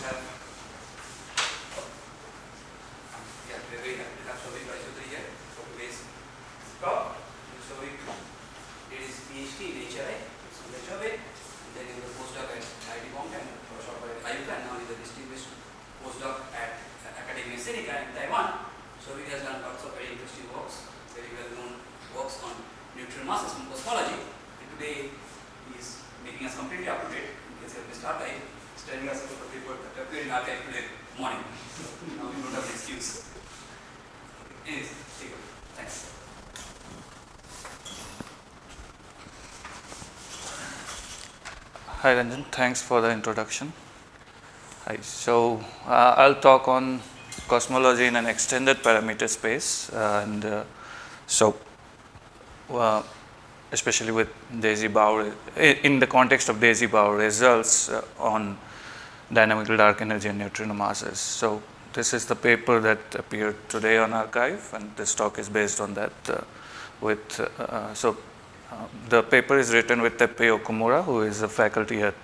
have, yeah, we're very happy to have Shouvik here for today's talk. Shouvik did his PhD in HRI, Shouvik, and then he was a postdoc at IIT Bombay and for a short while at IUCAA, and now he's a distinguished postdoc at Academia Sinica in Taiwan. Shouvik has done lots of very interesting works, very well-known works on neutron masses from cosmology, and today he's making us completely up to date. You can see at this archive, he's telling us about the paper that appeared in archive today morning. Now we don't have an excuse. Anyways, take it. Thanks. Hi Ranjan, thanks for the introduction. Hi, so I'll talk on cosmology in an extended parameter space, especially with DESI BAO, in the context of DESI BAO results on dynamical dark energy and neutrino masses. So this is the paper that appeared today on arXiv, and this talk is based on that. The paper is written with Teppei Okumura, who is a faculty at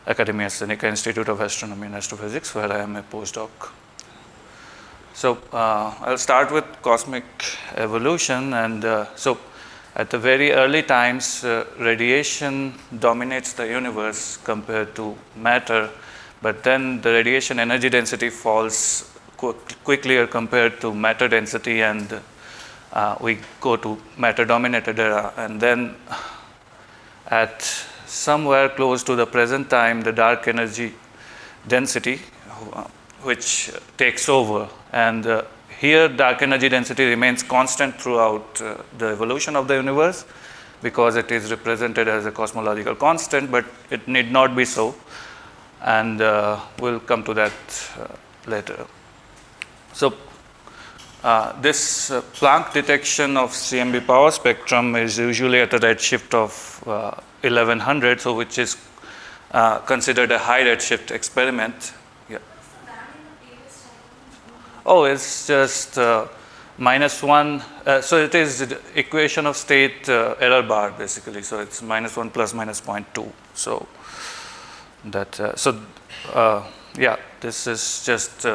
Academia Sinica Institute of Astronomy and Astrophysics, where I am a postdoc. So I'll start with cosmic evolution, and at the very early times, radiation dominates the universe compared to matter, but then the radiation energy density falls quickly compared to matter density, and we go to matter-dominated era, and then at somewhere close to the present time, the dark energy density, which takes over, and here dark energy density remains constant throughout the evolution of the universe because it is represented as a cosmological constant, but it need not be so, and we'll come to that later. So this Planck detection of CMB power spectrum is usually at a redshift of 1100, so which is considered a high redshift experiment. Yeah. Oh, it's just -1. So it is the equation of state error bar basically. So it's -1 plus -0.2. So that yeah, this is just.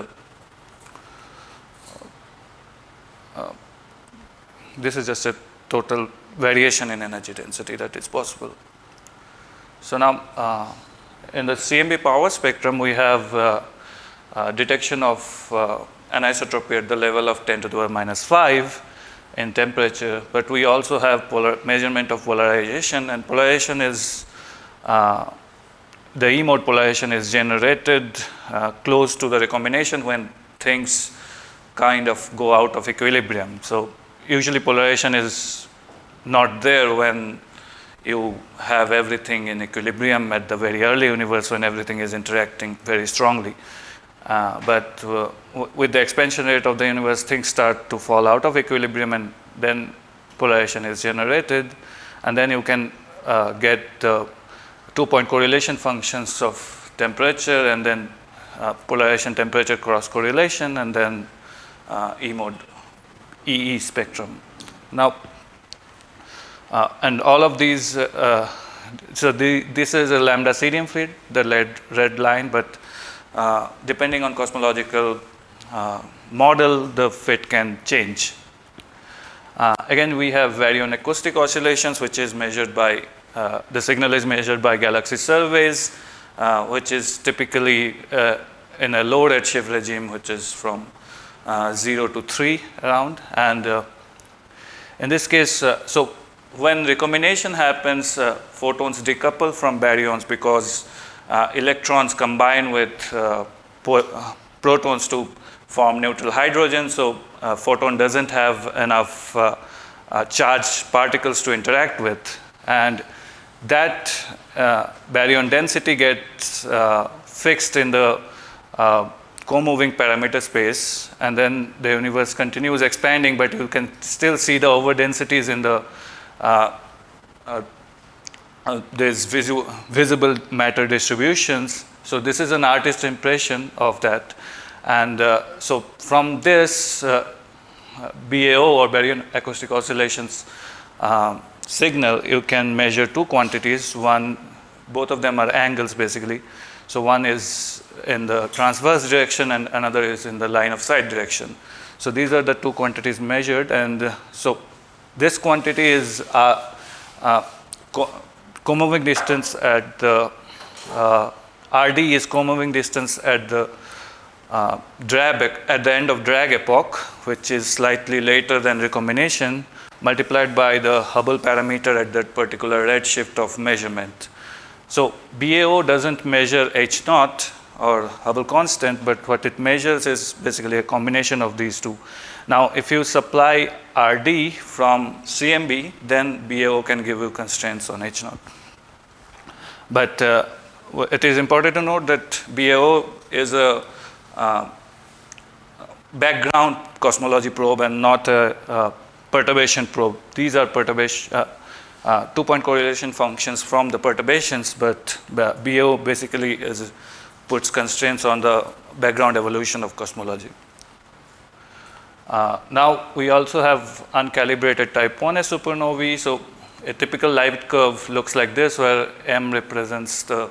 This is just a total variation in energy density that is possible. So now, in the CMB power spectrum, we have detection of anisotropy at the level of 10 to the power -5 in temperature, but we also have measurement of polarization, and polarization is the E-mode polarization is generated close to the recombination when things kind of go out of equilibrium. So usually polarization is not there when you have everything in equilibrium at the very early universe when everything is interacting very strongly. But with the expansion rate of the universe, things start to fall out of equilibrium, and then polarization is generated, and then you can get the 2-point correlation functions of temperature, and then polarization temperature cross correlation, and then E-mode EE spectrum. Now, and all of these, this is a lambda CDM feed, the red line, but depending on cosmological model, the fit can change. Again, we have baryon acoustic oscillations, which is measured by, the signal is measured by galaxy surveys, which is typically in a low redshift regime, which is from 0 to 3 around. And in this case, so when recombination happens, photons decouple from baryons because electrons combine with protons to form neutral hydrogen. So photon doesn't have enough charged particles to interact with, and that baryon density gets fixed in the co-moving parameter space, and then the universe continues expanding, but you can still see the overdensities in the there's visible matter distributions. So this is an artist impression of that, and so from this BAO or baryon acoustic oscillations signal, you can measure two quantities. One, both of them are angles basically. So one is in the transverse direction and another is in the line of sight direction. So these are the two quantities measured, and so this quantity is co-moving distance at the RD is co-moving distance at the at the end of drag epoch, which is slightly later than recombination, multiplied by the Hubble parameter at that particular redshift of measurement. So BAO doesn't measure H naught or Hubble constant, but what it measures is basically a combination of these two. Now, if you supply RD from CMB, then BAO can give you constraints on H naught. But it is important to note that BAO is a background cosmology probe and not a perturbation probe. These are perturbation two-point correlation functions from the perturbations, but BAO basically puts constraints on the background evolution of cosmology. Now we also have uncalibrated type 1a supernovae. So a typical light curve looks like this, where M represents the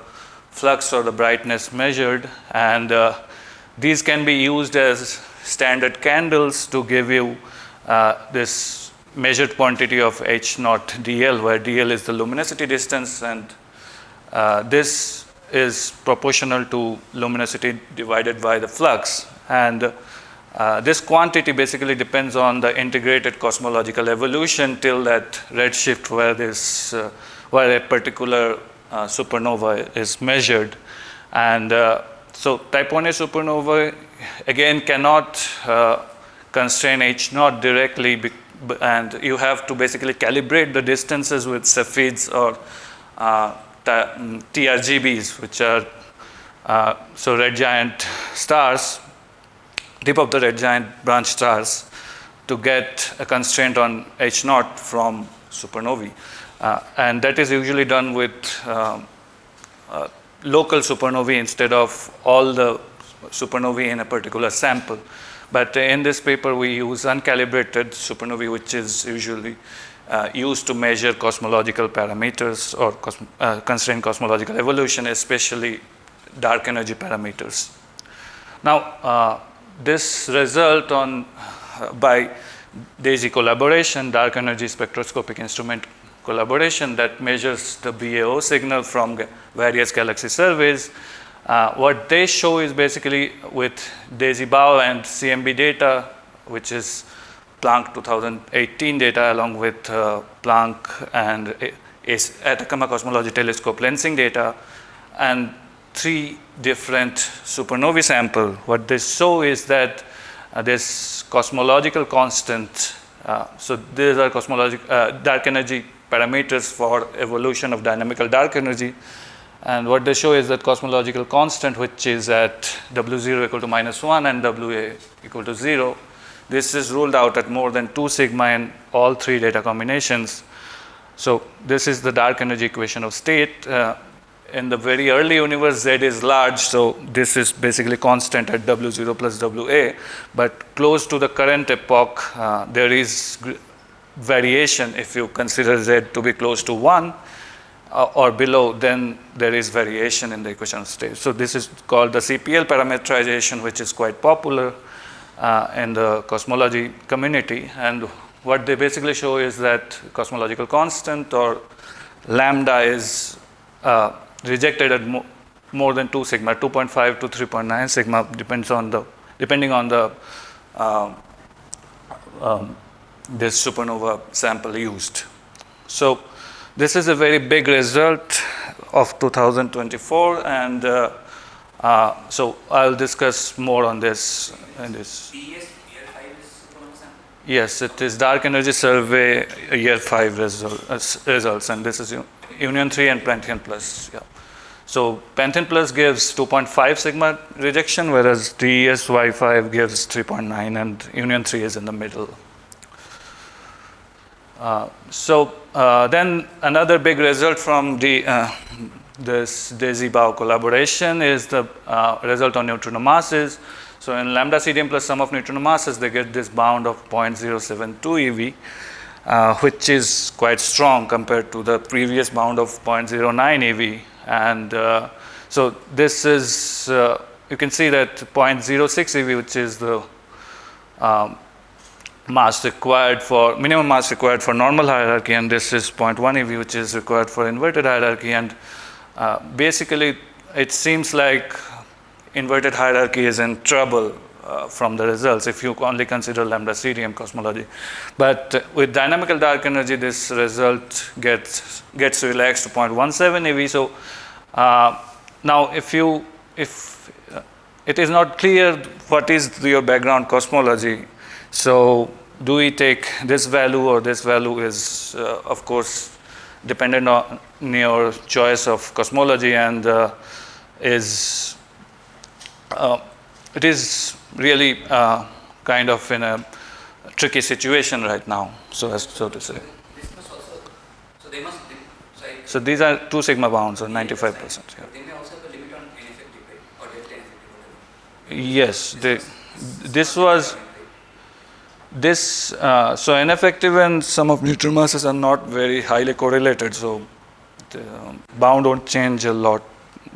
flux or the brightness measured, and these can be used as standard candles to give you this measured quantity of H naught dl, where dl is the luminosity distance, and this is proportional to luminosity divided by the flux. And this quantity basically depends on the integrated cosmological evolution till that redshift where a particular supernova is measured. And so type 1a supernova again cannot constrain H naught directly, and you have to basically calibrate the distances with Cepheids or TRGBs, which are so red giant stars, tip of the red giant branch stars, to get a constraint on H naught from supernovae. And that is usually done with local supernovae instead of all the supernovae in a particular sample. But in this paper, we use uncalibrated supernovae, which is usually used to measure cosmological parameters or constrain cosmological evolution, especially dark energy parameters. Now, this result by DESI collaboration, dark energy spectroscopic instrument collaboration, that measures the BAO signal from various galaxy surveys. What they show is basically with DESI BAO and CMB data, which is Planck 2018 data, along with Planck and Atacama Cosmology Telescope lensing data, and 3 different supernovae sample. What they show is that this cosmological constant, so these are dark energy parameters for evolution of dynamical dark energy. And what they show is that cosmological constant, which is at W0 equal to -1 and WA equal to 0, this is ruled out at more than 2 sigma in all 3 data combinations. So this is the dark energy equation of state. In the very early universe, Z is large, so this is basically constant at W0 plus WA. But close to the current epoch, there is variation. If you consider Z to be close to 1, or below, then there is variation in the equation of state. So this is called the CPL parametrization, which is quite popular in the cosmology community. And what they basically show is that cosmological constant, or lambda, is rejected at more than 2 sigma, 2.5 to 3.9 sigma, depending on the this supernova sample used. So this is a very big result of 2024, and so I'll discuss more on this in this. DES DR5 is supernova sample? Yes, it is Dark Energy Survey Year 5 results, and this is Union 3 and Pantheon Plus. Yeah. So Pantheon Plus gives 2.5 sigma rejection, whereas DES Y5 gives 3.9, and Union 3 is in the middle. Then another big result from this DESI BAO collaboration is the result on neutrino masses. So in lambda CDM plus sum of neutrino masses, they get this bound of 0.072 eV, which is quite strong compared to the previous bound of 0.09 eV. And So this is, you can see that 0.06 eV, which is the mass required for, minimum mass required for normal hierarchy, and this is 0.1 eV, which is required for inverted hierarchy. And basically it seems like inverted hierarchy is in trouble from the results if you only consider lambda CDM cosmology. But with dynamical dark energy, this result gets relaxed to 0.17 eV. So now if it is not clear what is your background cosmology, so do we take this value, or this value is of course dependent on your choice of cosmology, and it is really kind of in a tricky situation right now, so to say. This must also, so they must, so these are 2 sigma bounds, or 95%. Yeah. They may also have a limit on ineffective, right? Or delta ineffective, whatever. Yes, this was this. So ineffective and some of neutron masses are not very highly correlated, so the bound won't change a lot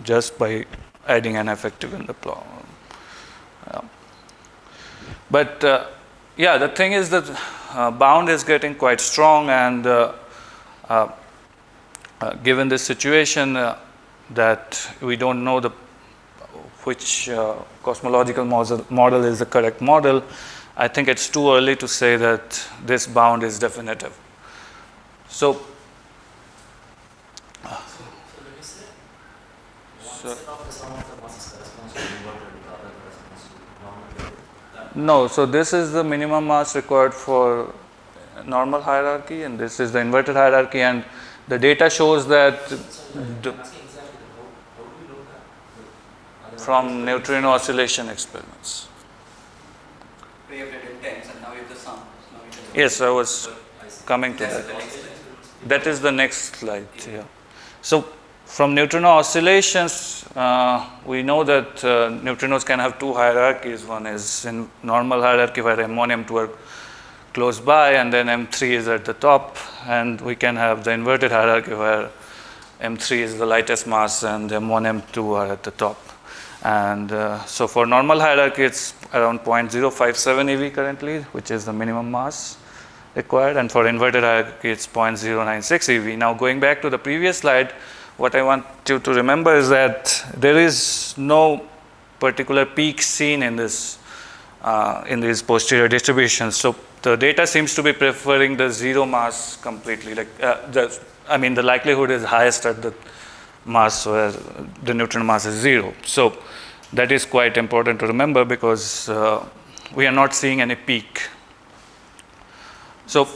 just by adding an effective in the plot. But yeah, the thing is that bound is getting quite strong, and given this situation that we don't know which cosmological model is the correct model, I think it's too early to say that this bound is definitive. So when you say one set of the sum of the masses corresponds to inverted, the other corresponds to normal. no, so this is the minimum mass required for normal hierarchy, and this is the inverted hierarchy, and the data shows that I'm asking exactly how do we know that? from neutrino oscillation experiments. We have the delta and now we have the sum. Now we can Yes, I was coming to That's that. the next slide. That is the next slide. Yeah. So from neutrino oscillations, we know that neutrinos can have 2 hierarchies. One is in normal hierarchy where M1, M2 are close by, and then M3 is at the top, and we can have the inverted hierarchy where M3 is the lightest mass and M1, M2 are at the top. And so for normal hierarchy, it's around 0.057 eV currently, which is the minimum mass required, and for inverted hierarchy, it's 0.096 eV. Now going back to the previous slide, what I want you to remember is that there is no particular peak seen in this in these posterior distributions. So the data seems to be preferring the 0 mass completely. Like the likelihood is highest at the mass where the neutron mass is 0. So that is quite important to remember, because we are not seeing any peak. So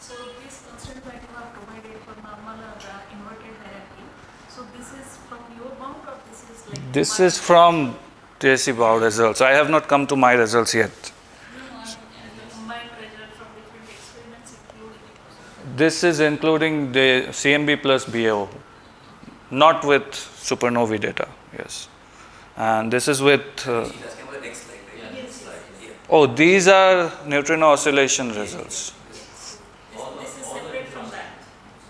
So this constraint that you have provided for normal or inverted hierarchy, so this is from your bound, or this is like? this is from DESI BAO results. I have not come to my results yet. Combined result from different experiments including. This is including the CMB plus BAO, not with supernovae data. Yes, and this is with. She's asking about the next slide, right? Yeah, Yes, slide. Yeah. Oh, these are neutrino oscillation results. This is separate from that.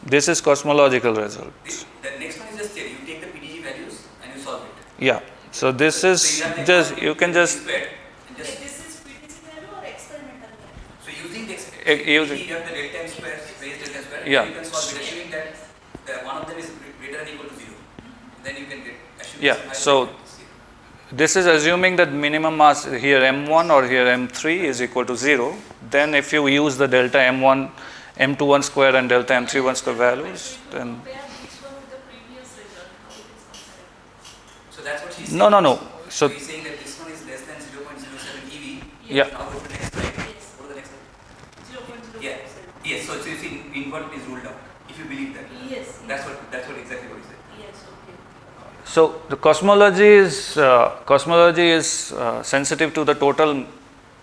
This is cosmological results. The next one is just theory. You take the PDG values and you solve it. Yeah. So this is just, you can just Squared and Okay, just this is PTC value or experimental value? so using the using- you have the delta m square, base delta square, Yeah. you can solve it, assuming that one of them is greater than or equal to 0. Then you can get assuming Yeah, it's so- higher than 0. this is assuming that minimum mass here M1 or here M3 is equal to 0. Then if you use the delta M1, M21 square and delta M31 square values, then Compare this one with the previous result, how it is compared. So that's what she's no, saying. no. So So he's saying that this one is less than 0.07 EV. Yeah. Now go to the next slide. Yes. Go to the next slide. 0.0. Yeah. Yes. So you see, invert is ruled out. If you believe that. Yes. That's what exactly what he said. Yes, okay. so the cosmology is sensitive to the total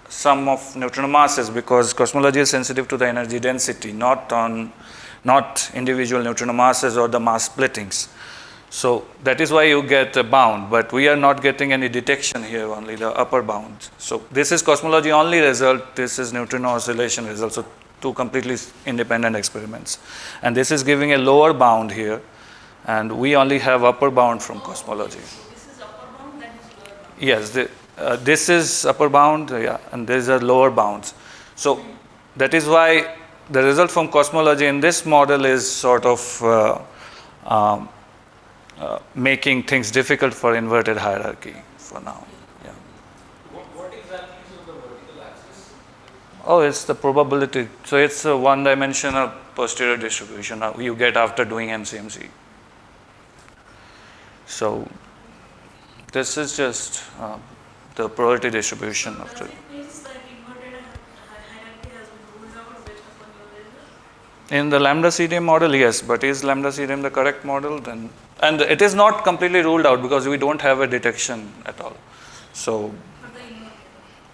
sum of neutron masses, because cosmology is sensitive to the energy density, not individual neutron masses or the mass splittings. So that is why you get a bound, but we are not getting any detection here, only the upper bound. So this is cosmology only result, this is neutrino oscillation result, so 2 completely independent experiments. And this is giving a lower bound here, and we only have upper bound from cosmology. So this is upper bound, that is lower bound. Yes, this is upper bound, yeah, and these are lower bounds. So that is why the result from cosmology in this model is sort of making things difficult for inverted hierarchy for now. Yeah. What exactly is on the vertical axis? Oh, it's the probability. So it's a one-dimensional posterior distribution you get after doing MCMC. So this is just the probability distribution of Does the. it means that inverted hierarchy has been ruled out based upon your result? In the lambda CDM model, yes, but is lambda CDM the correct model? Then, and it is not completely ruled out because we don't have a detection at all. So, For the inverted.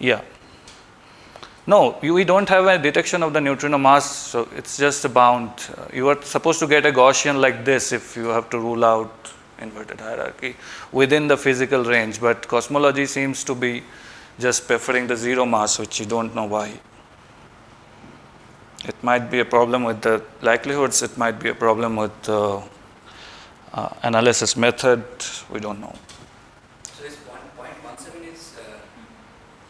yeah. No, we don't have a detection of the neutrino mass, so it's just a bound. You are supposed to get a Gaussian like this if you have to rule out inverted hierarchy within the physical range, but cosmology seems to be just preferring the zero mass, which you don't know why. It might be a problem with the likelihoods, it might be a problem with the analysis method, we don't know. So this 1.17 is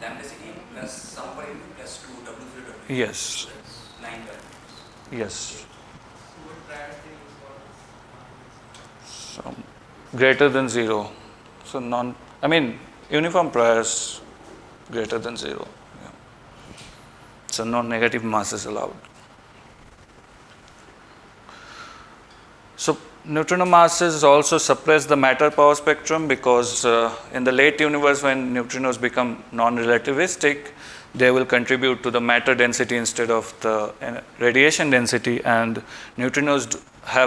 lambda CDM plus some parameter plus 2 W0 W. Yes, So that's 9 parameters. yes. So greater than zero. So uniform priors greater than zero. Yeah. So no negative mass is allowed. So neutrino masses also suppress the matter power spectrum because in the late universe, when neutrinos become non-relativistic, they will contribute to the matter density instead of the radiation density, and neutrinos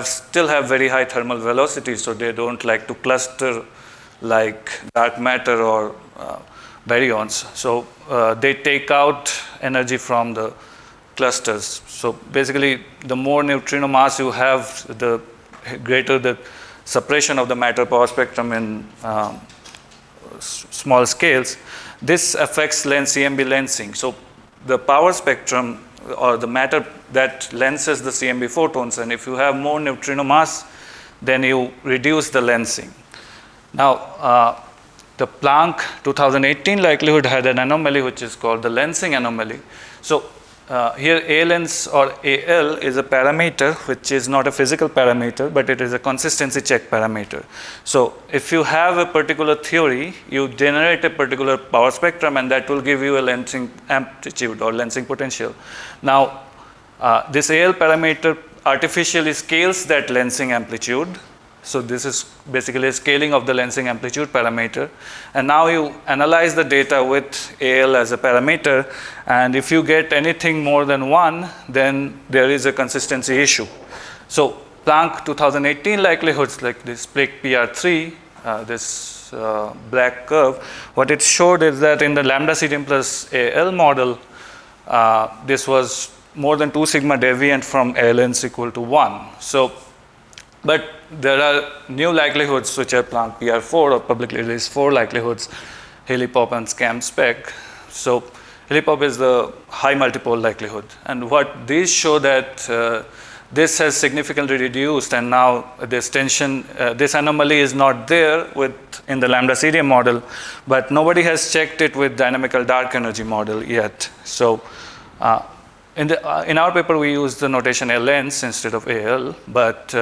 still have very high thermal velocity, so they don't like to cluster like dark matter or baryons. So they take out energy from the clusters. So basically, the more neutrino mass you have, the greater the suppression of the matter power spectrum in small scales. This affects CMB lensing. So the power spectrum or the matter that lenses the CMB photons, and if you have more neutrino mass, then you reduce the lensing. Now, the Planck 2018 likelihood had an anomaly which is called the lensing anomaly. So here A lens or AL is a parameter which is not a physical parameter, but it is a consistency check parameter. So if you have a particular theory, you generate a particular power spectrum, and that will give you a lensing amplitude or lensing potential. Now this AL parameter artificially scales that lensing amplitude. So this is basically a scaling of the lensing amplitude parameter. And now you analyze the data with AL as a parameter, and if you get anything more than 1, then there is a consistency issue. So Planck 2018 likelihoods like this Planck PR4, this black curve, what it showed is that in the lambda CDM plus AL model, this was more than 2 sigma deviant from ALNs equal to 1. So, but there are new likelihoods which are Planck PR4 or publicly released 4 likelihoods, helipop and scam spec. So helipop is the high multipole likelihood, and what these show that this has significantly reduced, and now this tension, this anomaly is not there in the lambda CDM model, but nobody has checked it with dynamical dark energy model yet. So in our paper, we use the notation LNs instead of AL, but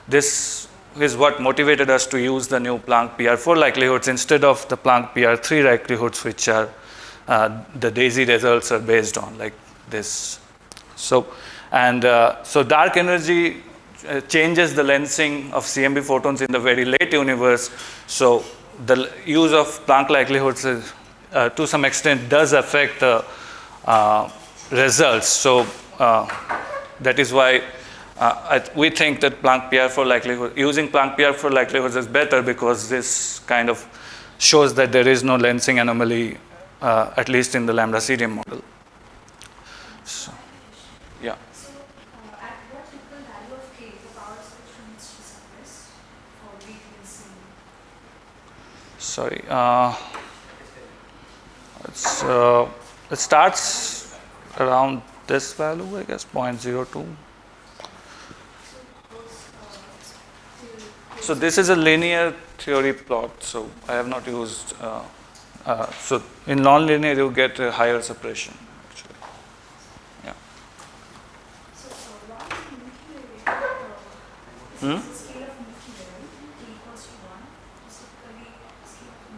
this is what motivated us to use the new Planck PR4 likelihoods instead of the Planck PR3 likelihoods, which are the DESI results are based on, like this. So, so dark energy changes the lensing of CMB photons in the very late universe. So the use of Planck likelihoods is, to some extent does affect the results. So that is why we think that Planck PR4 likelihood, using Planck PR4 likelihoods is better, because this kind of shows that there is no lensing anomaly, at least in the lambda CDM model. So, yeah. So, at what typical value of K the power spectrum needs to suppress for weak lensing? Sorry. It starts around this value, I guess, 0.02. So, those So this is a linear theory plot. So I have not used. So in non-linear, you get a higher suppression. Actually, yeah. So, what is the Milky Way? This is the scale of Milky Way, right? T equals to 1. Typically, scale of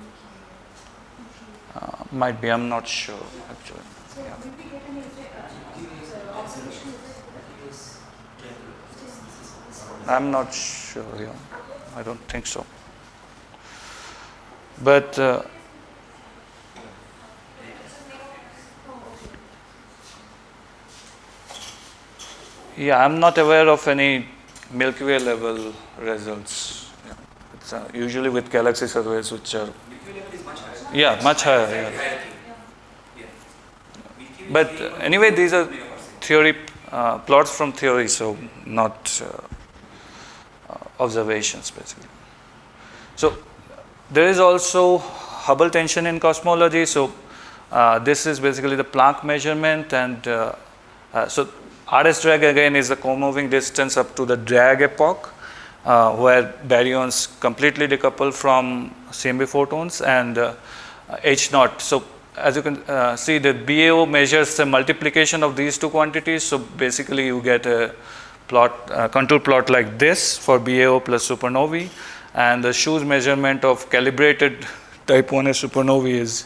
Milky Way. Might be. I'm not sure actually. So, Yeah. will we get any observation effect? I'm not sure. Yeah. I don't think so. But yeah, I'm not aware of any Milky Way level results. Yeah. It's usually with galaxy surveys, which are Milky Way level is much higher. yeah, much higher. Yeah. Hierarchy. Yeah. Milky Way But is the anyway, these are 3%. theory plots from theory, so not observations basically. So there is also Hubble tension in cosmology. So this is basically the Planck measurement, and so RS drag again is the co-moving distance up to the drag epoch, where baryons completely decouple from CMB photons, and H naught. So as you can see, the BAO measures the multiplication of these two quantities. So basically, you get a plot, contour plot like this for BAO plus supernovae, and the Shouvik measurement of calibrated type 1a supernovae is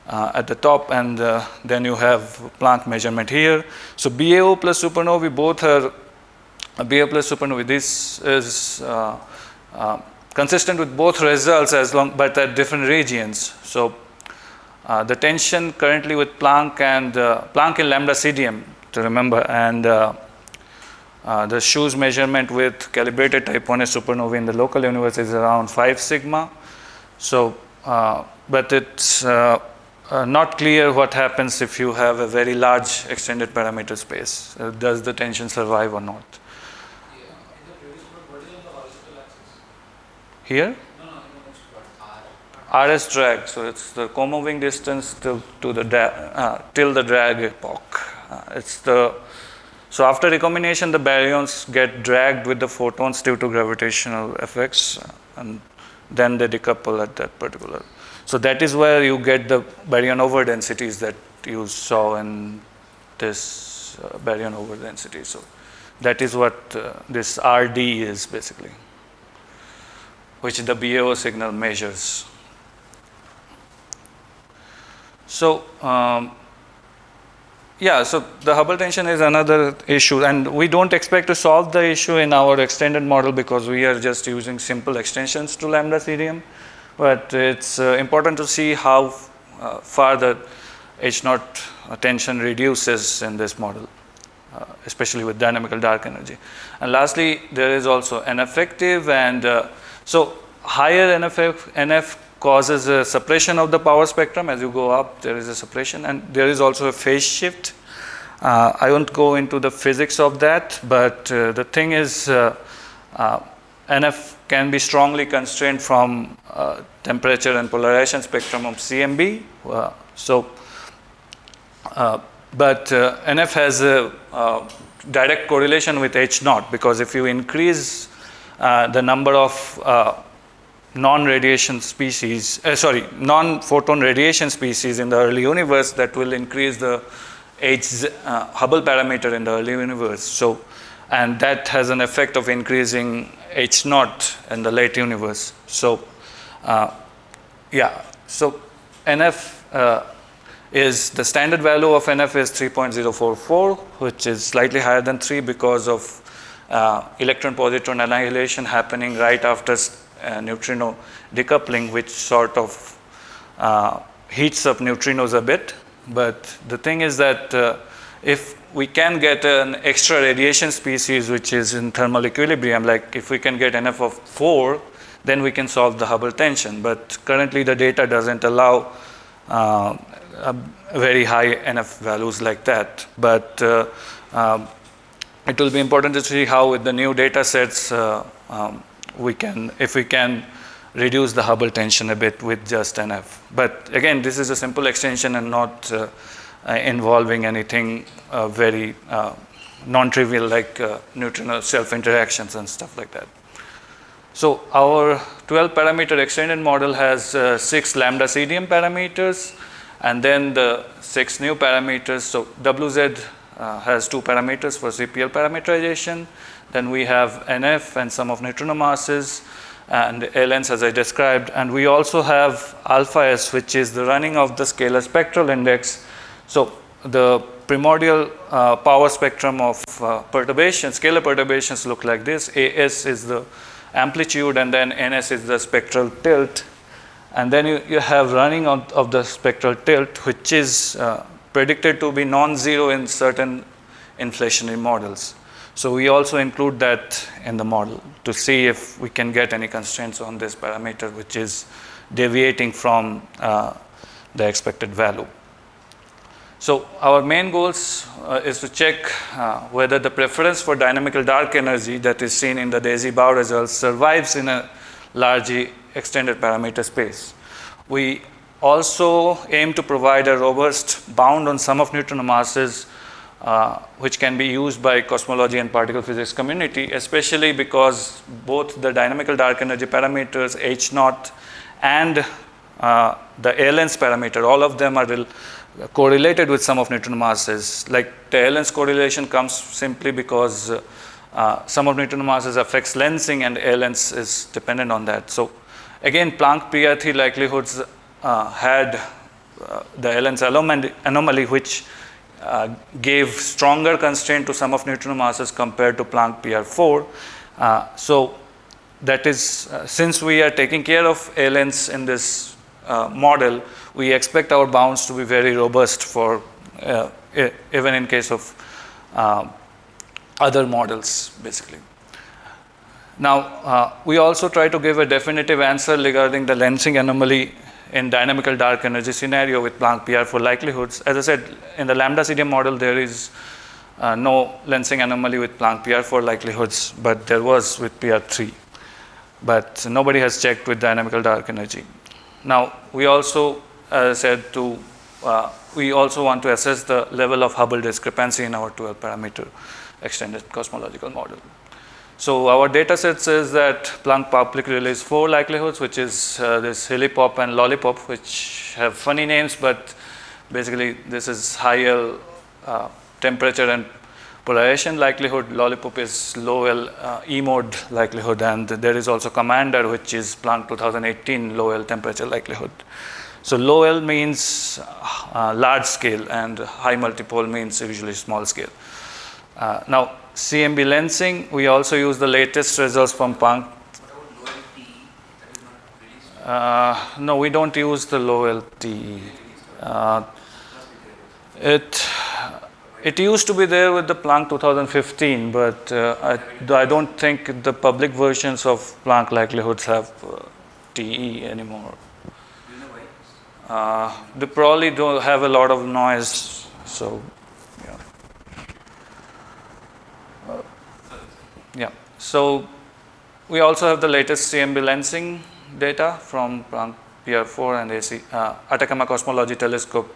at the top, and then you have Planck measurement here. So BAO plus supernovae, both are BAO plus supernovae. This is consistent with both results but at different regions. So the tension currently with Planck and Planck in ΛCDM to remember, and the Shouvik measurement with calibrated type 1a supernovae in the local universe is around 5 sigma. So, but it's not clear what happens if you have a very large extended parameter space. Does the tension survive or not? Yeah. In the previous plot, what is on the horizontal axis? Here? No, in the next plot. RS drag. So it's the co-moving distance till the drag epoch. It's the So after recombination, the baryons get dragged with the photons due to gravitational effects, and then they decouple at that particular. So that is where you get the baryon over densities that you saw in this baryon over density. So that is what this RD is basically, which the BAO signal measures. So so the Hubble tension is another issue, and we don't expect to solve the issue in our extended model because we are just using simple extensions to ΛCDM. But it's important to see how far the H0 tension reduces in this model, especially with dynamical dark energy. And lastly, there is also N effective, and so higher NF causes a suppression of the power spectrum. As you go up, there is a suppression, and there is also a phase shift. I won't go into the physics of that, but the thing is NF can be strongly constrained from temperature and polarization spectrum of CMB. But NF has a direct correlation with H0, because if you increase the number of non-radiation species, non-photon radiation species in the early universe, that will increase the Hubble parameter in the early universe. So, and that has an effect of increasing H0 in the late universe. So, so NF is the standard value of NF is 3.044, which is slightly higher than 3 because of electron-positron annihilation happening right after neutrino decoupling, which sort of heats up neutrinos a bit. But the thing is that if we can get an extra radiation species which is in thermal equilibrium, like if we can get NF of 4, then we can solve the Hubble tension. But currently the data doesn't allow very high NF values like that. But it will be important to see how with the new data sets if we can reduce the Hubble tension a bit with just NF. But again, this is a simple extension and not involving anything very non-trivial like neutrino self-interactions and stuff like that. So our 12 parameter extended model has 6 lambda CDM parameters and then the 6 new parameters. So WZ has 2 parameters for CPL parameterization. Then we have NF and sum of neutrino masses and LNs as I described. And we also have alpha S, which is the running of the scalar spectral index. So the primordial power spectrum of scalar perturbations look like this. AS is the amplitude and then NS is the spectral tilt. And then you have running of the spectral tilt, which is predicted to be non-zero in certain inflationary models. So we also include that in the model to see if we can get any constraints on this parameter, which is deviating from the expected value. So our main goals is to check whether the preference for dynamical dark energy that is seen in the DESI BAO results survives in a largely extended parameter space. We also aim to provide a robust bound on sum of neutrino masses which can be used by cosmology and particle physics community, especially because both the dynamical dark energy parameters H0 and the ALN's parameter, all of them are correlated with sum of neutrino masses. Like the ALN's correlation comes simply because sum of neutrino masses affects lensing and ALN's is dependent on that. So again, Planck PR3 likelihoods had the ALN's anomaly, which gave stronger constraint to sum of neutrino masses compared to Planck PR4. So that is, since we are taking care of ALNs in this model, we expect our bounds to be very robust for even in case of other models, basically. Now, we also try to give a definitive answer regarding the lensing anomaly in dynamical dark energy scenario with Planck PR4 likelihoods. As I said, in the lambda CDM model, there is no lensing anomaly with Planck PR4 likelihoods, but there was with PR3. But nobody has checked with dynamical dark energy. Now, we also we also want to assess the level of Hubble discrepancy in our 12 parameter extended cosmological model. So our data set says that Planck public release 4 likelihoods, which is this Hilipop and Lollipop, which have funny names, but basically this is high L temperature and polarization likelihood. Lollipop is low L E mode likelihood, and there is also Commander, which is Planck 2018 low L temperature likelihood. So low L means large scale, and high multipole means usually small scale. Now, CMB lensing, we also use the latest results from Planck. What about low LTE that is not released? No, we don't use the low LTE. It used to be there with the Planck 2015, but I don't think the public versions of Planck likelihoods have TE anymore. Do you know why? They probably don't have a lot of noise, so yeah. Yeah, so we also have the latest CMB lensing data from Planck PR4 and Atacama Cosmology Telescope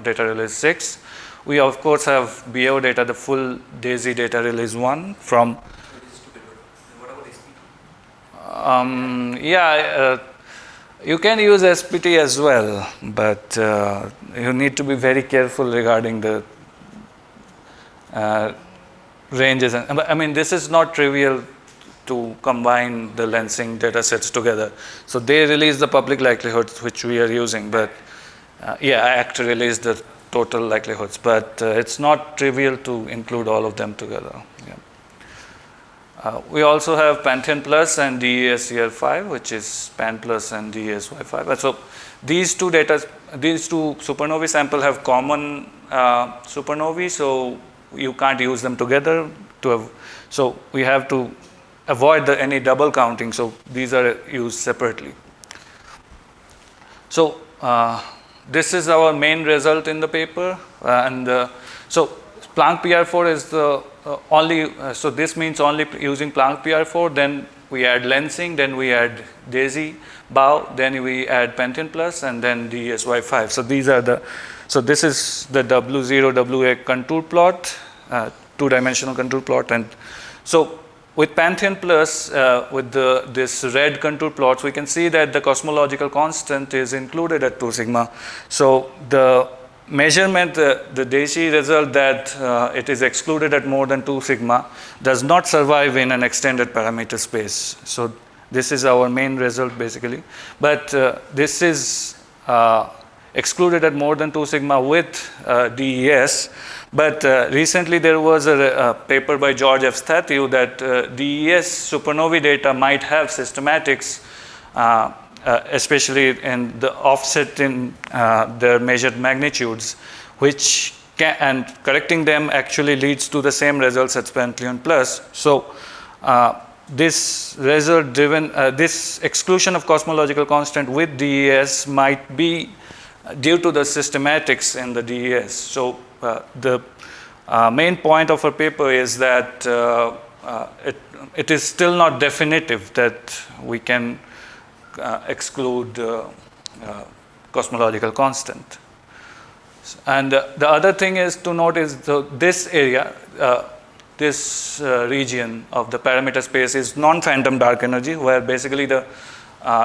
data release 6. We of course have BAO data, the full DESI data release 1 from. What about SPT? You can use SPT as well, but you need to be very careful regarding the ranges. I mean, this is not trivial to combine the lensing data sets together. So they release the public likelihoods, which we are using, but ACT released the total likelihoods, but it's not trivial to include all of them together. Yeah. We also have Pantheon Plus and DES DR5, which is Pan Plus and DES Y5. So these two supernovae sample have common supernovae, so you can't use them together. So we have to avoid any double counting. So these are used separately. So this is our main result in the paper, so Planck PR4 is the only. So this means only using Planck PR4. Then we add lensing. Then we add DESI BAO. Then we add Pantheon Plus, and then DSY5. So these are the. So this is the W0 WA contour plot, 2-dimensional contour plot, and so with Pantheon Plus, with this red contour plots, we can see that the cosmological constant is included at 2 sigma. So the measurement, the DESI result that it is excluded at more than 2 sigma does not survive in an extended parameter space. So this is our main result basically. But this is excluded at more than 2 sigma with DES. But recently there was a paper by George F. Statue that DES supernovae data might have systematics, especially in the offset in their measured magnitudes, which and correcting them actually leads to the same results as Pantheon Plus. So this result driven, this exclusion of cosmological constant with DES might be due to the systematics in the DES. So the main point of our paper is that it is still not definitive that we can exclude cosmological constant. And the other thing is to note is this area, this region of the parameter space is non-phantom dark energy, where basically the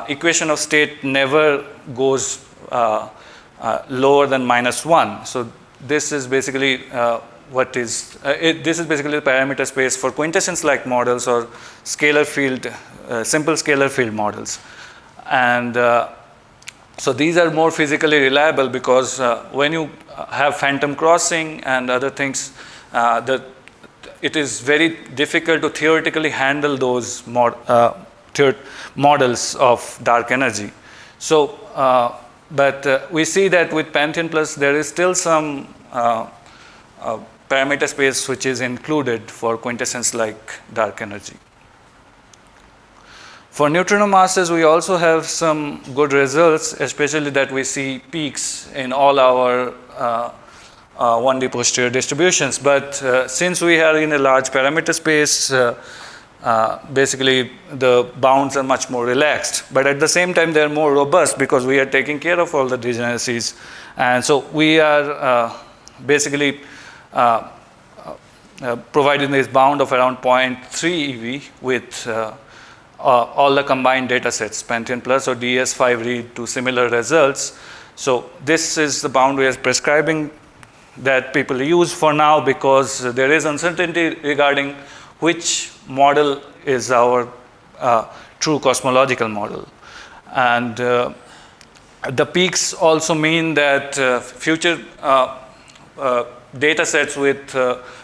equation of state never goes lower than -1. So this is basically what is this is basically the parameter space for quintessence-like models or scalar field, simple scalar field models. And so these are more physically reliable because when you have phantom crossing and other things, it is very difficult to theoretically handle those models of dark energy. So, but we see that with Pantheon Plus, there is still some parameter space which is included for quintessence-like dark energy. For neutrino masses, we also have some good results, especially that we see peaks in all our 1D posterior distributions. But since we are in a large parameter space, basically the bounds are much more relaxed. But at the same time, they are more robust because we are taking care of all the degeneracies. And so we are basically providing this bound of around 0.3 eV with all the combined data sets, Pantheon Plus or DS5 read to similar results. So this is the bound we are prescribing that people use for now because there is uncertainty regarding which model is our true cosmological model. And the peaks also mean that future data sets with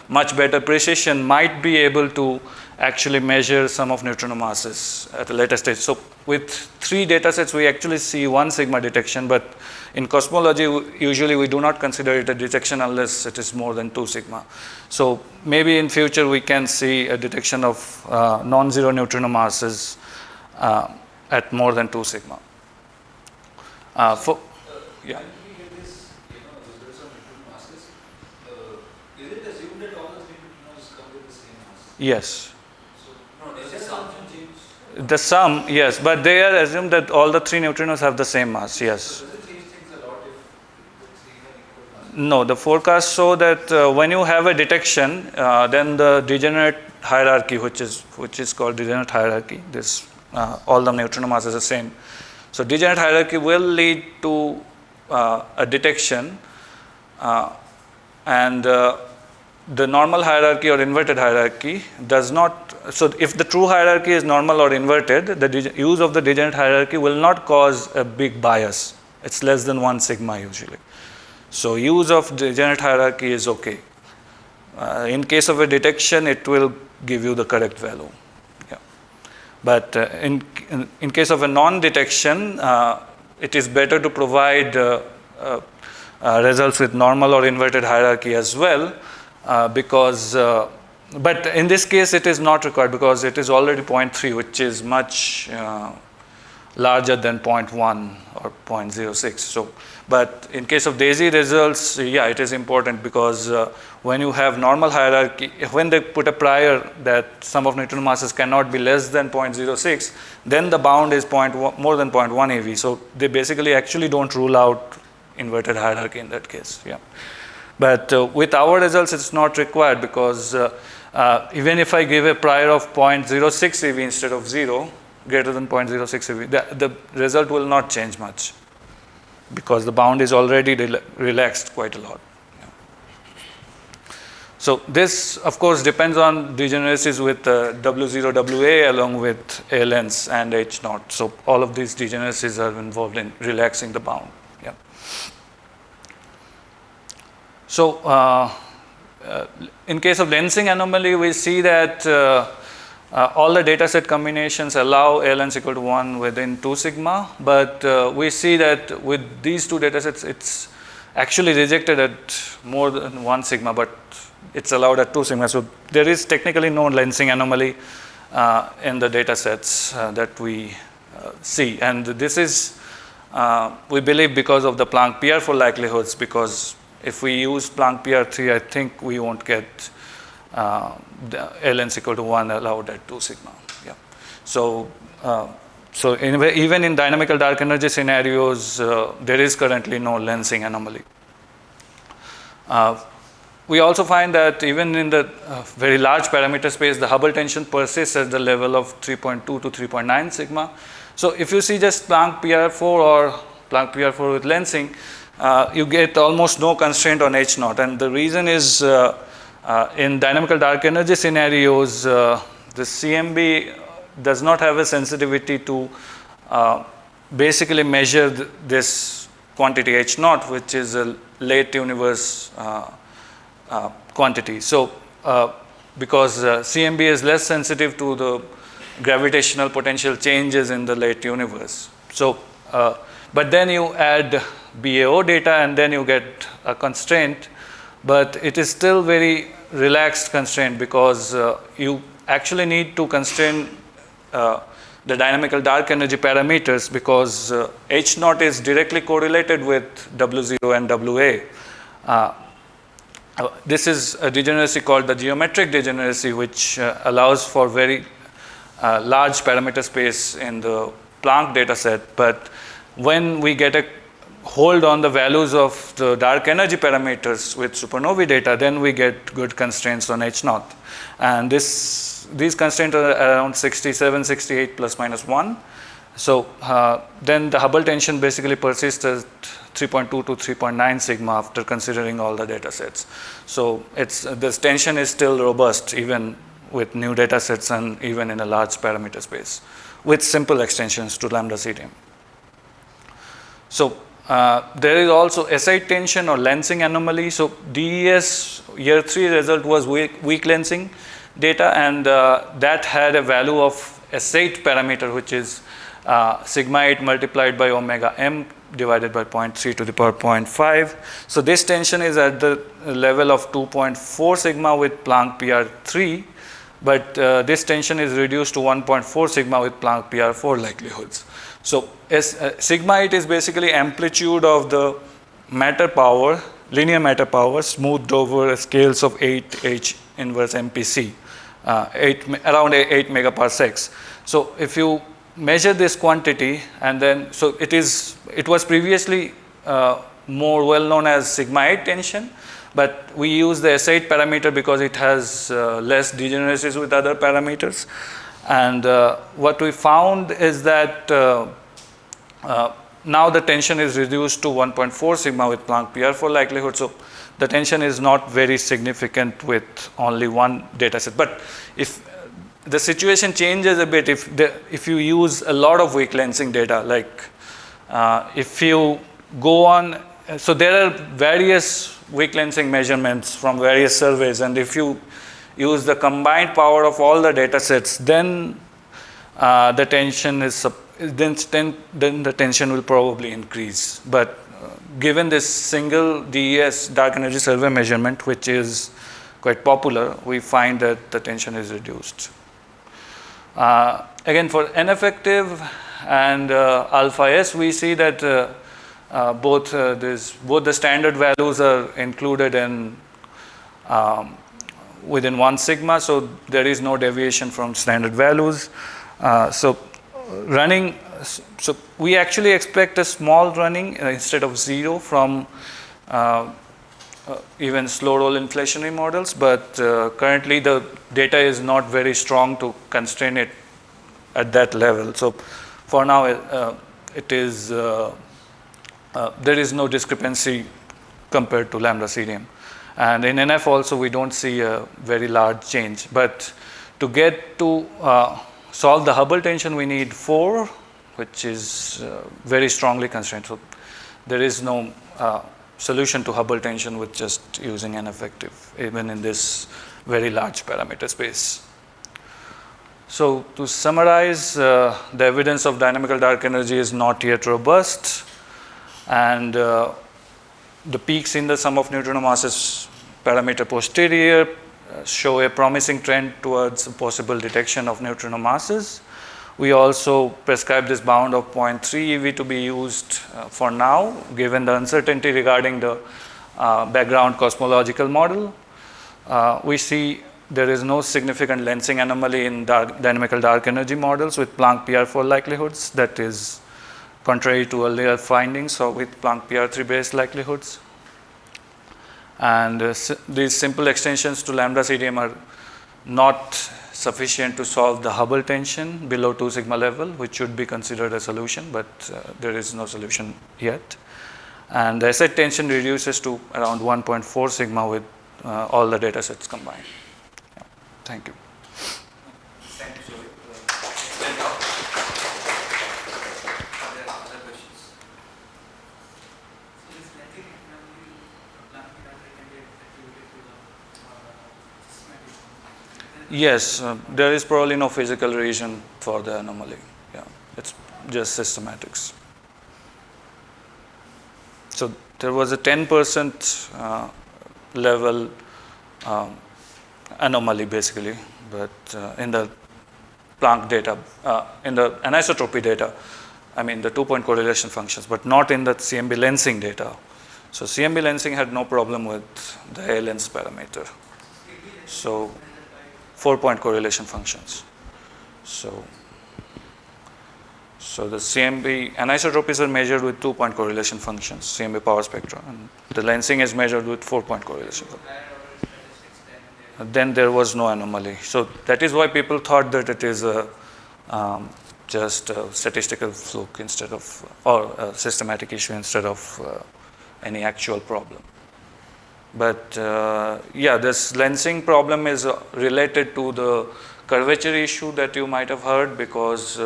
much better precision might be able to actually measure some of neutrino masses at a later stage. So with 3 data sets, we actually see 1 sigma detection, but in cosmology, usually we do not consider it a detection unless it is more than 2 sigma. So maybe in future, we can see a detection of non-zero neutrino masses at more than 2 sigma. Yeah. When we get this, results of neutrino masses, is it assumed that all the 3 neutrinos come with the same mass? Yes. The sum, yes, but they are assumed that all the 3 neutrinos have the same mass, yes. So does it change things a lot if the 3 have equal mass? No, the forecasts show that when you have a detection, then the degenerate hierarchy, which is called degenerate hierarchy, this all the neutrino mass is the same. So degenerate hierarchy will lead to a detection, and the normal hierarchy or inverted hierarchy does not. So if the true hierarchy is normal or inverted, the use of the degenerate hierarchy will not cause a big bias. It's less than 1 sigma usually. So use of degenerate hierarchy is okay. In case of a detection, it will give you the correct value. Yeah. But in case of a non-detection, it is better to provide results with normal or inverted hierarchy as well, because but in this case, it is not required because it is already 0.3, which is much larger than 0.1 or 0.06. So, but in case of DESI results, yeah, it is important because when you have normal hierarchy, when they put a prior that sum of neutrino masses cannot be less than 0.06, then the bound is more than 0.1 eV. So they basically actually don't rule out inverted hierarchy in that case. Yeah. But with our results, it's not required because even if I give a prior of 0.06 eV instead of 0, greater than 0.06 eV, the result will not change much because the bound is already relaxed quite a lot. So this, of course, depends on degeneracies with W0, WA along with A lens and H naught. So all of these degeneracies are involved in relaxing the bound. Yeah. So in case of lensing anomaly, we see that all the dataset combinations allow A lens equal to 1 within 2 sigma, but we see that with these two datasets, it's actually rejected at more than 1 sigma, but it's allowed at 2 sigma. So there is technically no lensing anomaly in the data sets that we see. And this is, we believe, because of the Planck PR4 likelihoods, because if we use Planck PR3, I think we won't get the L lens equal to 1 allowed at 2 sigma. Yeah. So, so anyway, even in dynamical dark energy scenarios, there is currently no lensing anomaly. We also find that even in the very large parameter space, the Hubble tension persists at the level of 3.2 to 3.9 sigma. So if you see just Planck PR4 or Planck PR4 with lensing, you get almost no constraint on H naught. And the reason is in dynamical dark energy scenarios, the CMB does not have a sensitivity to basically measure this quantity H naught, which is a late universe quantity. So because CMB is less sensitive to the gravitational potential changes in the late universe. So but then you add BAO data and then you get a constraint, but it is still very relaxed constraint because you actually need to constrain the dynamical dark energy parameters because H naught is directly correlated with W0 and WA. This is a degeneracy called the geometric degeneracy, which allows for very large parameter space in the Planck dataset. But when we get a hold on the values of the dark energy parameters with supernovae data, then we get good constraints on H naught. And these constraints are around 67, 68 plus minus 1. So then the Hubble tension basically persists at 3.2 to 3.9 sigma after considering all the data sets. So this tension is still robust even with new data sets and even in a large parameter space with simple extensions to lambda CDM. So there is also S8 tension or lensing anomaly. So DES year 3 result was weak lensing data, and that had a value of S8 parameter, which is sigma 8 multiplied by omega m divided by 0.3 to the power 0.5. So this tension is at the level of 2.4 sigma with Planck PR3, but this tension is reduced to 1.4 sigma with Planck PR4 likelihoods. So sigma 8 is basically amplitude of the matter power, linear matter power, smoothed over scales of 8 H inverse MPC, around 8 megaparsecs. So if you measure this quantity, and then so it was previously more well known as sigma 8 tension, but we use the S8 parameter because it has less degeneracies with other parameters. And what we found is that now the tension is reduced to 1.4 sigma with Planck PR4 likelihood. So the tension is not very significant with only one data set. But if the situation changes a bit, if you use a lot of weak lensing data, like if you go on, so there are various weak lensing measurements from various surveys, and if you use the combined power of all the data sets, then the tension is then the tension will probably increase. But given this single DES dark energy survey measurement, which is quite popular, we find that the tension is reduced. Again, for N effective and alpha S, we see that both the standard values are included in within 1 sigma, so there is no deviation from standard values. So we actually expect a small running instead of 0 from even slow roll inflationary models, but currently the data is not very strong to constrain it at that level. So for now, it is there is no discrepancy compared to lambda CDM. And in NF also, we don't see a very large change. But to get to solve the Hubble tension, we need 4, which is very strongly constrained. So there is no solution to Hubble tension with just using an effective, even in this very large parameter space. So to summarize, the evidence of dynamical dark energy is not yet robust, and the peaks in the sum of neutrino masses parameter posterior show a promising trend towards possible detection of neutrino masses. We also prescribe this bound of 0.3 eV to be used for now, given the uncertainty regarding the background cosmological model. We see there is no significant lensing anomaly in dynamical dark energy models with Planck PR4 likelihoods. That is contrary to earlier findings or with Planck PR3 based likelihoods. And these simple extensions to lambda CDM are not sufficient to solve the Hubble tension below 2 sigma level, which should be considered a solution, but there is no solution yet. And the asset tension reduces to around 1.4 sigma with all the data sets combined. Yeah. Thank you. Thank you, Shouvik. Excellent talk. Are there other questions? So this lensing anomaly, Planck PR3 can be attributed to the systematic. Yes, there is probably no physical reason for the anomaly. Yeah, it's just systematics. So there was a 10% level anomaly basically, but in the Planck data, in the anisotropy data, I mean the 2-point correlation functions, but not in the CMB lensing data. So CMB lensing had no problem with the A lens parameter. So 4-point correlation functions. So the CMB anisotropies are measured with 2-point correlation functions, CMB power spectra, and the lensing is measured with 4-point correlation. Then there was no anomaly. So that is why people thought that it is a, just a statistical fluke instead of, or a systematic issue instead of any actual problem. But yeah, this lensing problem is related to the curvature issue that you might have heard, because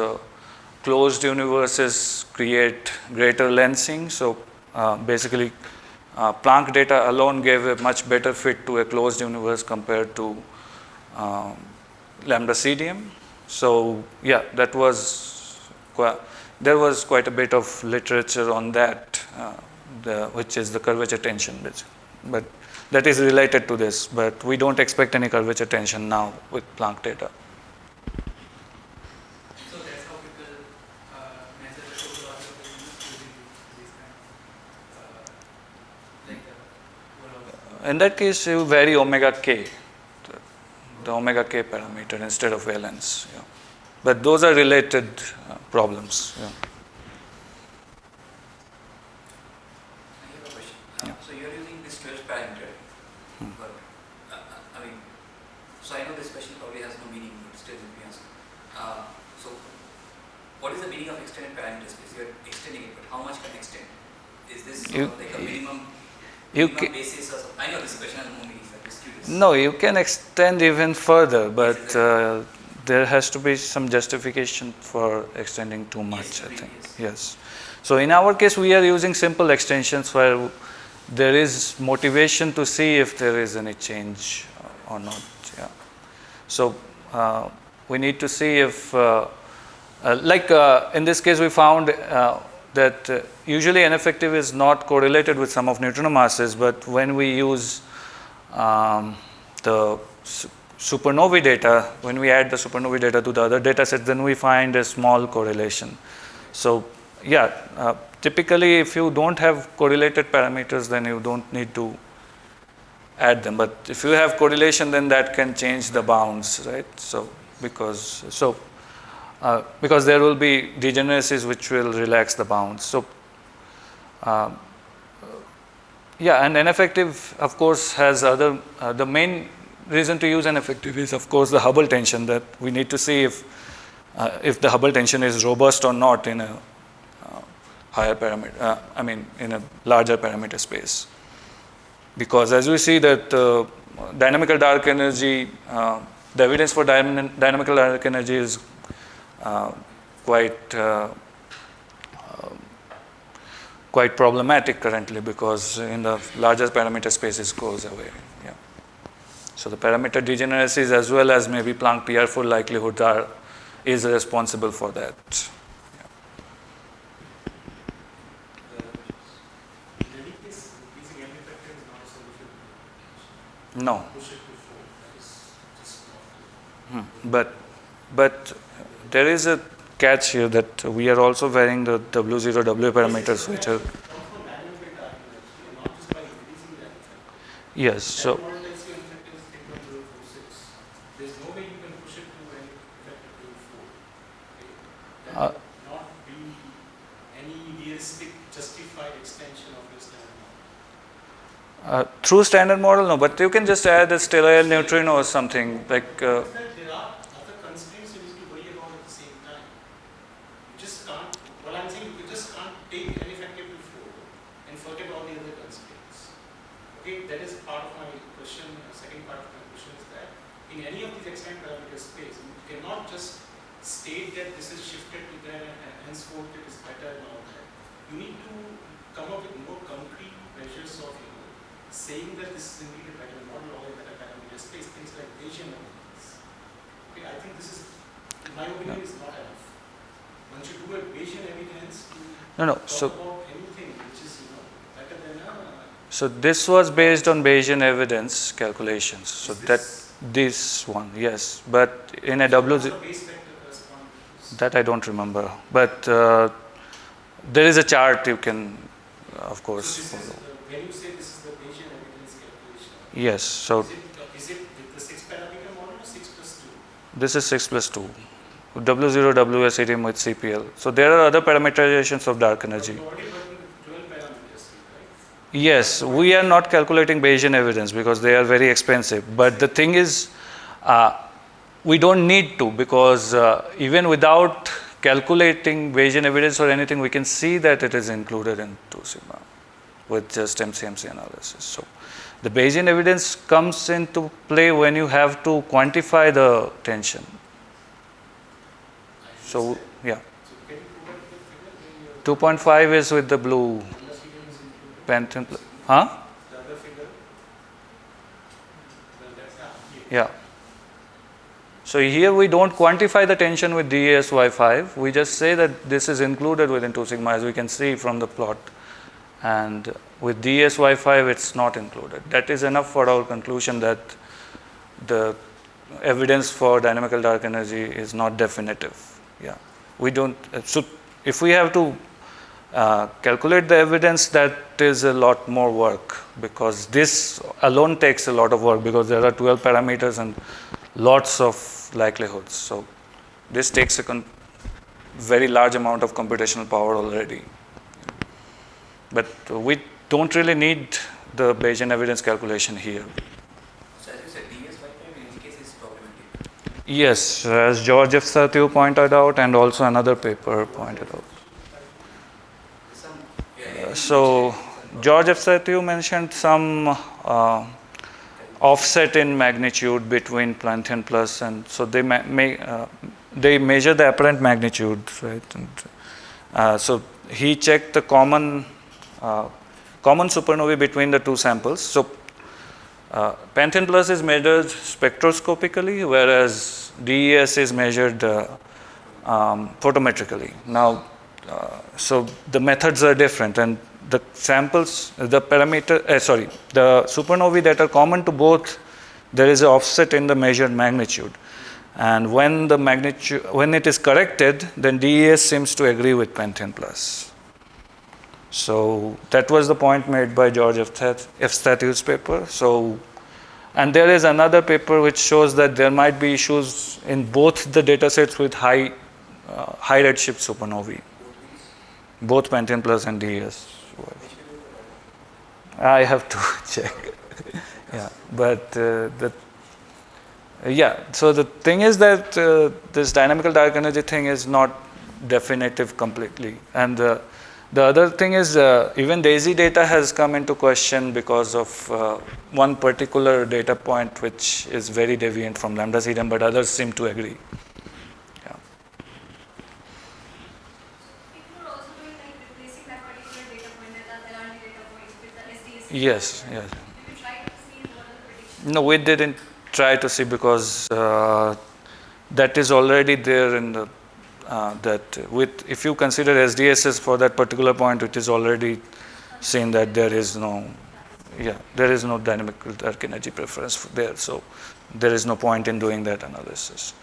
closed universes create greater lensing. So basically, Planck data alone gave a much better fit to a closed universe compared to lambda CDM. So yeah, that was there was quite a bit of literature on that, which is the curvature tension, but that is related to this. But we don't expect any curvature tension now with Planck data. So that's how people measure the total order of the universe using these kind of In that case, you vary omega k, the omega k parameter instead of valence. Yeah. But those are related problems. Yeah. I have a question. Yeah. So you are using this 12 parameter, but I mean, so I know this question probably has no meaning, but still let me ask. So what is the meaning of extended parameter space? You are extending it, but how much can extend? Is this sort of like a minimum basis or something? I know this question has no meaning, so I'm just curious. No, you can extend even further, but there has to be some justification for extending too much, I think. Yes. So in our case, we are using simple extensions where there is motivation to see if there is any change or not. Yeah. So we need to see if, in this case, we found that usually N effective is not correlated with sum of neutrino masses, but when we use the supernovae data, when we add the supernovae data to the other data sets, then we find a small correlation. So yeah, typically if you don't have correlated parameters, then you don't need to add them. But if you have correlation, then that can change the bounds, right? So because there will be degeneracies which will relax the bounds. So Yeah, and ineffective, of course, has other. The main reason to use ineffective is, of course, the Hubble tension, that we need to see if the Hubble tension is robust or not in a higher parameter. In a larger parameter space. Because as we see that dynamical dark energy, the evidence for dynamical dark energy is quite problematic currently, because in the larger parameter space it goes away. Yeah. So the parameter degeneracies as well as maybe Planck PR4 likelihood is responsible for that. In any case, increasing M effective is not a solution. No. Push it to 4. That is just not. But there is a catch here, that we are also varying the W0, W parameters, which are. Yes, so. There's no way you can push it to an effective to 4. Uh, Not be any realistic justified extension of your standard model. Through standard model, no, but you can just add a stellar neutrino or something like. There are other constraints you need to worry about at the same time. You just can't. What I'm saying, you just can't take an effective to 4 and forget all the other constraints. Okay, that is part of my question. Second part of my question is that in any of these extent parameter space, you cannot just state that this is shifted to there and henceforth it is better and all that. You need to come up with more concrete measures of saying that this is indeed a better model or a better parameter space, things like Bayesian evidence. Okay, I think this is, in my opinion, is not enough. Once you do a Bayesian evidence, to talk about anything which is better than a. So this was based on Bayesian evidence calculations. So this one, yes, but in a that I don't remember. But there is a chart you can, of course, follow. When you say this is the Bayesian evidence calculation. Yes. So is it with the 6 parameter model or 6 plus 2? This is 6 plus 2. W0, WSEDM with CPL. So there are other parameterizations of dark energy. You already working with 12 parameters, right? Yes, we are not calculating Bayesian evidence because they are very expensive. But the thing is, we don't need to, because even without calculating Bayesian evidence or anything, we can see that it is included in 2 sigma with just MCMC analysis. So the Bayesian evidence comes into play when you have to quantify the tension. So, yeah. 2.5 is with the blue Pantone. Huh? The other figure? Yeah. So here we don't quantify the tension with DESY5. We just say that this is included within 2 sigma, as we can see from the plot. And with DESY5, it's not included. That is enough for our conclusion that the evidence for dynamical dark energy is not definitive. Yeah, we don't. So if we have to calculate the evidence, that is a lot more work, because this alone takes a lot of work, because there are 12 parameters and lots of likelihoods. So this takes a very large amount of computational power already. But we don't really need the Bayesian evidence calculation here. So as you said, DESY5 in each case is problematic. Yes, as George F. Satyev pointed out, and also another paper pointed out. So George F. Satyev mentioned some offset in magnitude between Planck plus, and so they they measure the apparent magnitude, right? And, so he checked the common supernovae between the two samples. So Planck plus is measured spectroscopically, whereas DES is measured photometrically. Now, so the methods are different, and the samples, the supernovae that are common to both, there is an offset in the measured magnitude. And when it is corrected, then DES seems to agree with Planck plus. So that was the point made by George F. Satyev's paper. So, and there is another paper which shows that there might be issues in both the datasets with high redshift supernovae, both Planck plus and DES. I have to check. Yeah, but so the thing is that this dynamical dark energy thing is not definitive completely. And the other thing is even DESI data has come into question because of one particular data point which is very deviant from ΛCDM, but others seem to agree. Yeah. People are also doing like replacing that particular data point, that LRD data point with the SDS. Yes, yes. Did you try to see what are the predictions? No, we didn't try to see because that is already there in the if you consider SDSs for that particular point, it is already seen that there is no dynamical dark energy preference there, so there is no point in doing that analysis.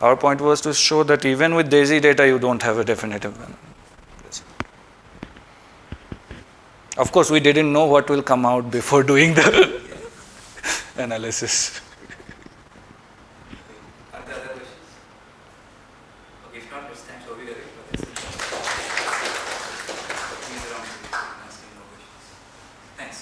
Our point was to show that even with DESI data, you don't have a definitive analysis. Of course, we didn't know what will come out before doing the analysis. Are there other questions? Okay, if not, let's thank Shouvik again for this. He's around asking more questions. Thanks.